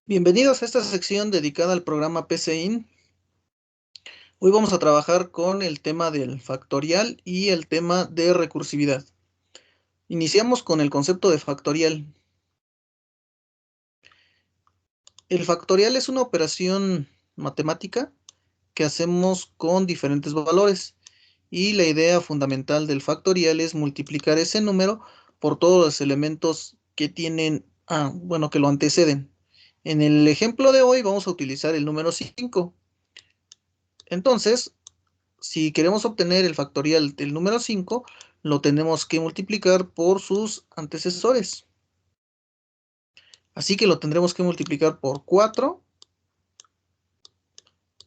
Bienvenidos a esta sección dedicada al programa PCIN. Hoy vamos a trabajar con el tema del factorial y el tema de recursividad. Iniciamos con el concepto de factorial. El factorial es una operación matemática que hacemos con diferentes valores y la idea fundamental del factorial es multiplicar ese número por todos los elementos que tienen, que lo anteceden. En el ejemplo de hoy vamos a utilizar el número 5. Entonces, si queremos obtener el factorial del número 5, lo tenemos que multiplicar por sus antecesores. Así que lo tendremos que multiplicar por 4,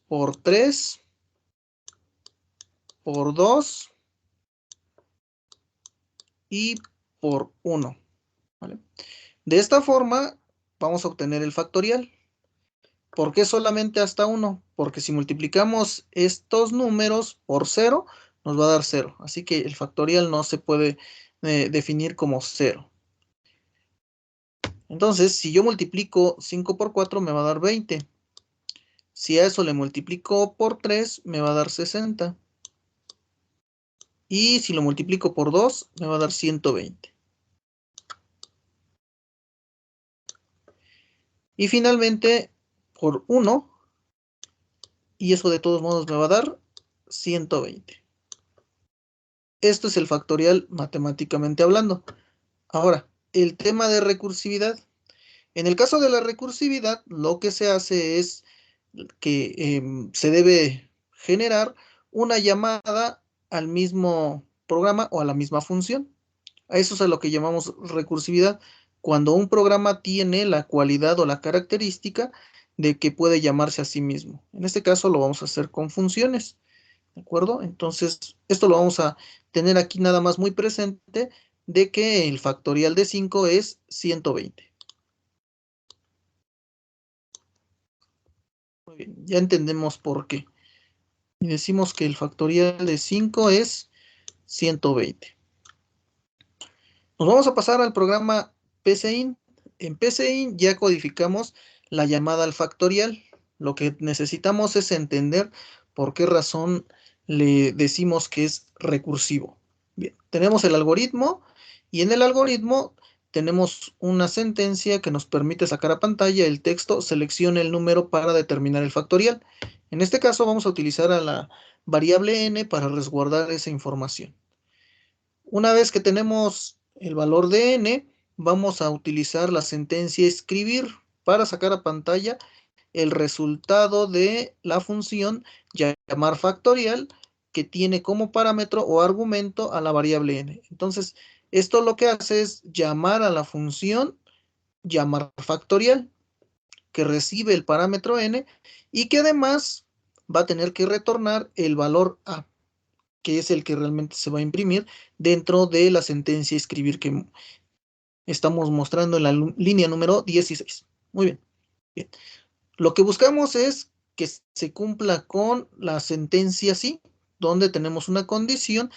por 3, por 2 y por 1. ¿Vale? De esta forma vamos a obtener el factorial. ¿Por qué solamente hasta 1? Porque si multiplicamos estos números por 0, nos va a dar 0. Así que el factorial no se puede definir como 0. Entonces, si yo multiplico 5 por 4, me va a dar 20. Si a eso le multiplico por 3, me va a dar 60. Y si lo multiplico por 2, me va a dar 120. Y finalmente, por 1, y eso de todos modos me va a dar 120. Esto es el factorial matemáticamente hablando. Ahora, el tema de recursividad. En el caso de la recursividad, lo que se hace es que se debe generar una llamada al mismo programa o a la misma función. A eso es a lo que llamamos recursividad, cuando un programa tiene la cualidad o la característica de que puede llamarse a sí mismo. En este caso lo vamos a hacer con funciones, ¿de acuerdo? Entonces, esto lo vamos a tener aquí nada más muy presente de que el factorial de 5 es 120. Muy bien, ya entendemos por qué. Y decimos que el factorial de 5 es 120. Nos vamos a pasar al programa PCIN. En PCIN ya codificamos la llamada al factorial. Lo que necesitamos es entender por qué razón le decimos que es recursivo. Bien, tenemos el algoritmo y en el algoritmo tenemos una sentencia que nos permite sacar a pantalla el texto, seleccione el número para determinar el factorial. En este caso vamos a utilizar a la variable n para resguardar esa información. Una vez que tenemos el valor de n, vamos a utilizar la sentencia escribir para sacar a pantalla el resultado de la función llamar factorial que tiene como parámetro o argumento a la variable n. Entonces, esto lo que hace es llamar a la función llamar factorial que recibe el parámetro n y que además va a tener que retornar el valor a, que es el que realmente se va a imprimir dentro de la sentencia escribir que estamos mostrando en la línea número 16. Muy bien. Bien. Lo que buscamos es que se cumpla con la sentencia sí, donde tenemos una condición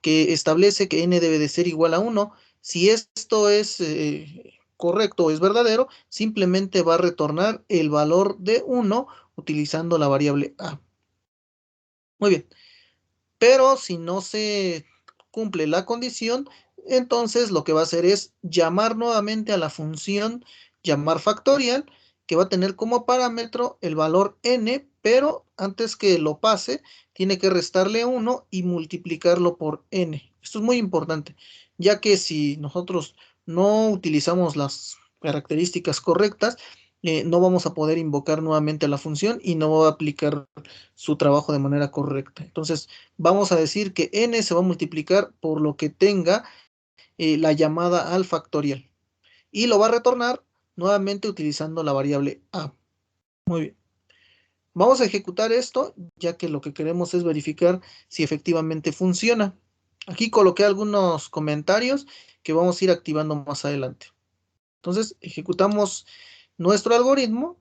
que establece que n debe de ser igual a 1. Si esto es correcto o es verdadero, simplemente va a retornar el valor de 1 utilizando la variable a. Muy bien. Pero si no se cumple la condición, entonces lo que va a hacer es llamar nuevamente a la función llamar factorial, que va a tener como parámetro el valor n, pero antes que lo pase, tiene que restarle 1 y multiplicarlo por n. Esto es muy importante, ya que si nosotros no utilizamos las características correctas, no vamos a poder invocar nuevamente a la función y no va a aplicar su trabajo de manera correcta. Entonces, vamos a decir que n se va a multiplicar por lo que tenga la llamada al factorial. Y lo va a retornar nuevamente utilizando la variable a. Muy bien. Vamos a ejecutar esto, ya que lo que queremos es verificar si efectivamente funciona. Aquí coloqué algunos comentarios que vamos a ir activando más adelante. Entonces, ejecutamos nuestro algoritmo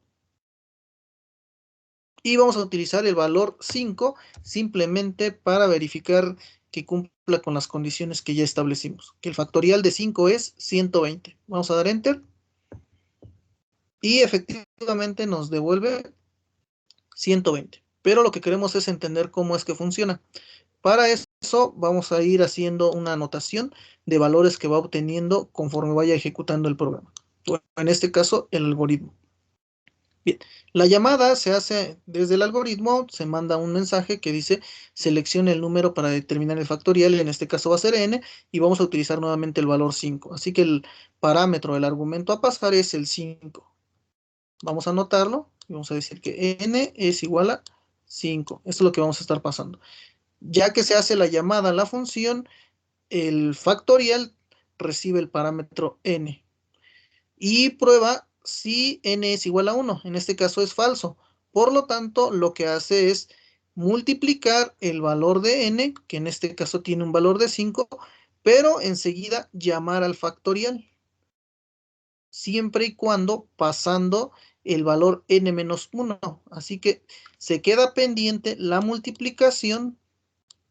y vamos a utilizar el valor 5 simplemente para verificar que cumpla con las condiciones que ya establecimos, que el factorial de 5 es 120. Vamos a dar Enter. y efectivamente nos devuelve 120. Pero lo que queremos es entender cómo es que funciona. Para eso vamos a ir haciendo una anotación de valores que va obteniendo conforme vaya ejecutando el programa. Bueno, en este caso, el algoritmo. Bien, la llamada se hace desde el algoritmo, se manda un mensaje que dice seleccione el número para determinar el factorial, en este caso va a ser n, y vamos a utilizar nuevamente el valor 5. Así que el parámetro del argumento a pasar es el 5. Vamos a anotarlo y vamos a decir que n es igual a 5. Esto es lo que vamos a estar pasando. Ya que se hace la llamada a la función, el factorial recibe el parámetro n y prueba si n es igual a 1. En este caso es falso. Por lo tanto, lo que hace es multiplicar el valor de n, que en este caso tiene un valor de 5, pero enseguida llamar al factorial, siempre y cuando pasando el valor n-1. Así que se queda pendiente la multiplicación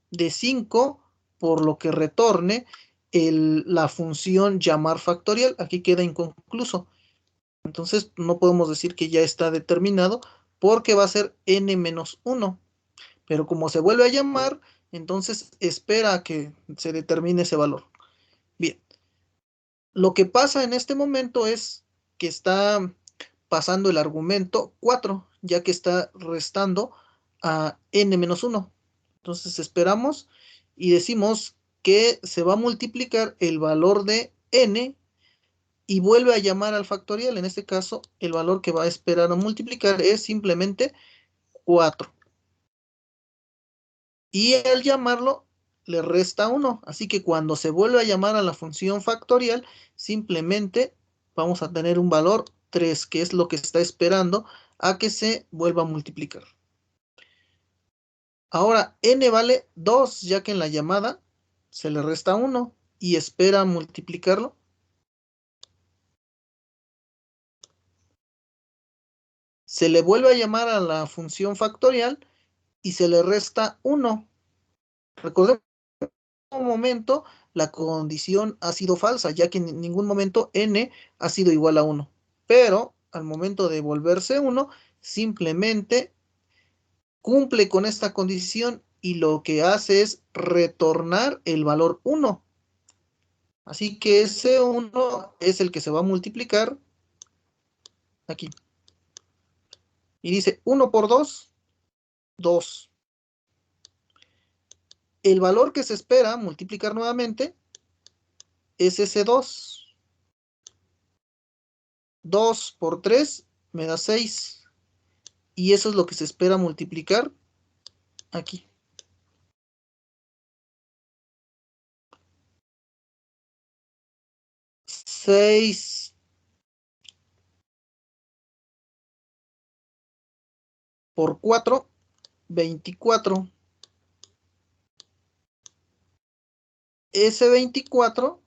de 5 por lo que retorne la función llamar factorial. Aquí queda inconcluso. Entonces no podemos decir que ya está determinado porque va a ser n-1. Pero como se vuelve a llamar, entonces espera a que se determine ese valor. Bien, lo que pasa en este momento es que está pasando el argumento 4, ya que está restando a n-1. Entonces esperamos y decimos que se va a multiplicar el valor de n y vuelve a llamar al factorial. En este caso, el valor que va a esperar a multiplicar es simplemente 4. Y al llamarlo, le resta 1. Así que cuando se vuelve a llamar a la función factorial, simplemente vamos a tener un valor 3, que es lo que está esperando a que se vuelva a multiplicar. Ahora, n vale 2, ya que en la llamada se le resta 1 y espera multiplicarlo. Se le vuelve a llamar a la función factorial y se le resta 1. Recordemos que en un momento la condición ha sido falsa, ya que en ningún momento n ha sido igual a 1. Pero al momento de volverse 1, simplemente cumple con esta condición y lo que hace es retornar el valor 1. Así que ese 1 es el que se va a multiplicar aquí. Y dice 1 por 2, 2. El valor que se espera multiplicar nuevamente es ese 2. 2 por 3 me da 6. Y eso es lo que se espera multiplicar aquí. 6 por 4, 24. Ese 24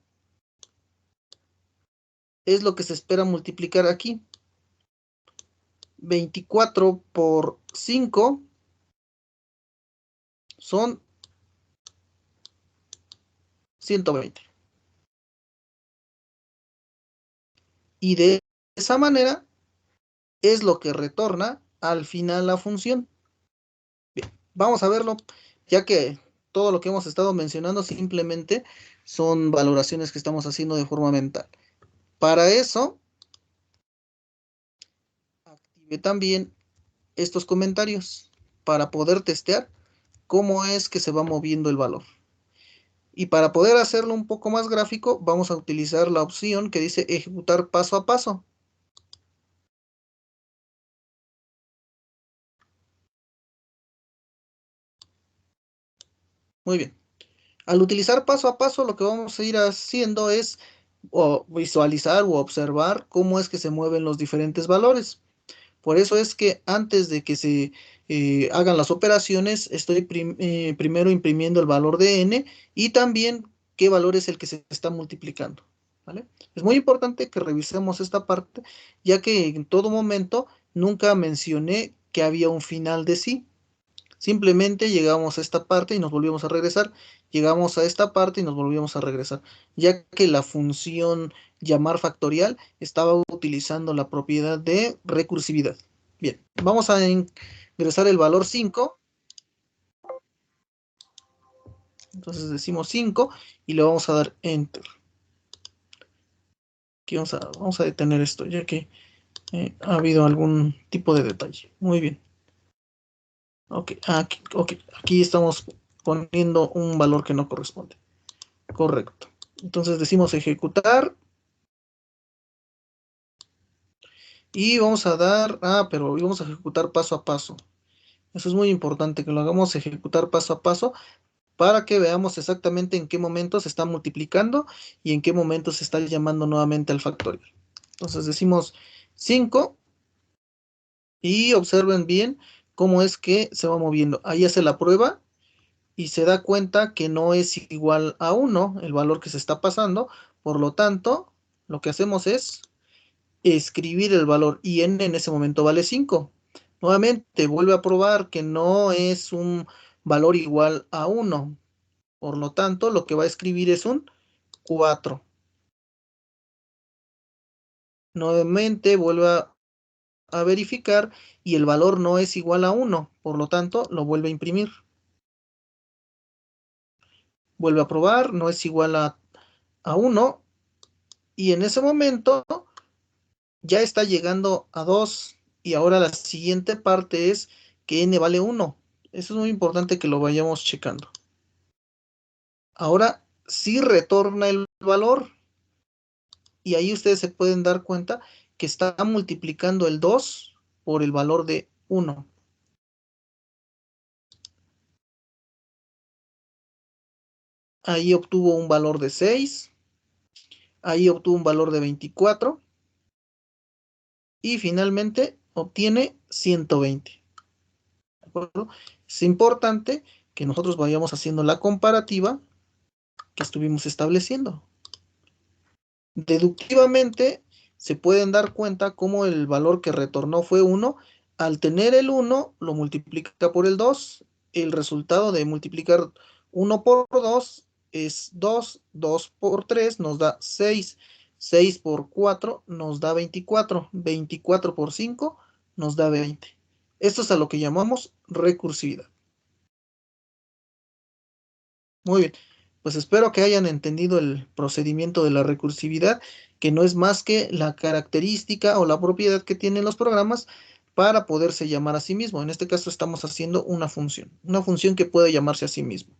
es lo que se espera multiplicar aquí. 24 por 5 son 120. Y de esa manera es lo que retorna al final la función. Bien, vamos a verlo, ya que todo lo que hemos estado mencionando simplemente son valoraciones que estamos haciendo de forma mental. Para eso, activé también estos comentarios para poder testear cómo es que se va moviendo el valor. Y para poder hacerlo un poco más gráfico, vamos a utilizar la opción que dice ejecutar paso a paso. Muy bien. Al utilizar paso a paso, lo que vamos a ir haciendo es visualizar o observar cómo es que se mueven los diferentes valores. Por eso es que antes de que se hagan las operaciones, estoy primero imprimiendo el valor de n y también qué valor es el que se está multiplicando. ¿Vale? Es muy importante que revisemos esta parte, ya que en todo momento nunca mencioné que había un final de sí. Simplemente llegamos a esta parte y nos volvíamos a regresar, llegamos a esta parte y nos volvíamos a regresar, ya que la función llamar factorial estaba utilizando la propiedad de recursividad. Bien, vamos a ingresar el valor 5. Entonces decimos 5 y le vamos a dar Enter. Aquí vamos a detener esto, ya que ha habido algún tipo de detalle. Muy bien. Ok, aquí estamos poniendo un valor que no corresponde. Correcto. Entonces decimos ejecutar y vamos a dar, pero hoy vamos a ejecutar paso a paso. Eso es muy importante, que lo hagamos ejecutar paso a paso para que veamos exactamente en qué momento se está multiplicando y en qué momento se está llamando nuevamente al factorial. Entonces decimos 5 y observen bien cómo es que se va moviendo. Ahí hace la prueba y se da cuenta que no es igual a 1 el valor que se está pasando. Por lo tanto, lo que hacemos es escribir el valor y n en ese momento vale 5. Nuevamente vuelve a probar que no es un valor igual a 1. Por lo tanto, lo que va a escribir es un 4. Nuevamente vuelve a verificar y el valor no es igual a 1. Por lo tanto, lo vuelve a imprimir. Vuelve a probar, no es igual a 1. Y en ese momento ya está llegando a 2. Y ahora la siguiente parte es que n vale 1. Eso es muy importante que lo vayamos checando. Ahora sí retorna el valor. Y ahí ustedes se pueden dar cuenta que está multiplicando el 2 por el valor de 1. Ahí obtuvo un valor de 6. Ahí obtuvo un valor de 24. Y finalmente obtiene 120. ¿De acuerdo? Es importante que nosotros vayamos haciendo la comparativa que estuvimos estableciendo. Deductivamente se pueden dar cuenta cómo el valor que retornó fue 1. Al tener el 1, lo multiplica por el 2. El resultado de multiplicar 1 por 2 es 2. 2 por 3 nos da 6. 6 por 4 nos da 24. 24 por 5 nos da 20. Esto es a lo que llamamos recursividad. Muy bien, pues espero que hayan entendido el procedimiento de la recursividad, que no es más que la característica o la propiedad que tienen los programas para poderse llamar a sí mismo. En este caso estamos haciendo una función que puede llamarse a sí mismo.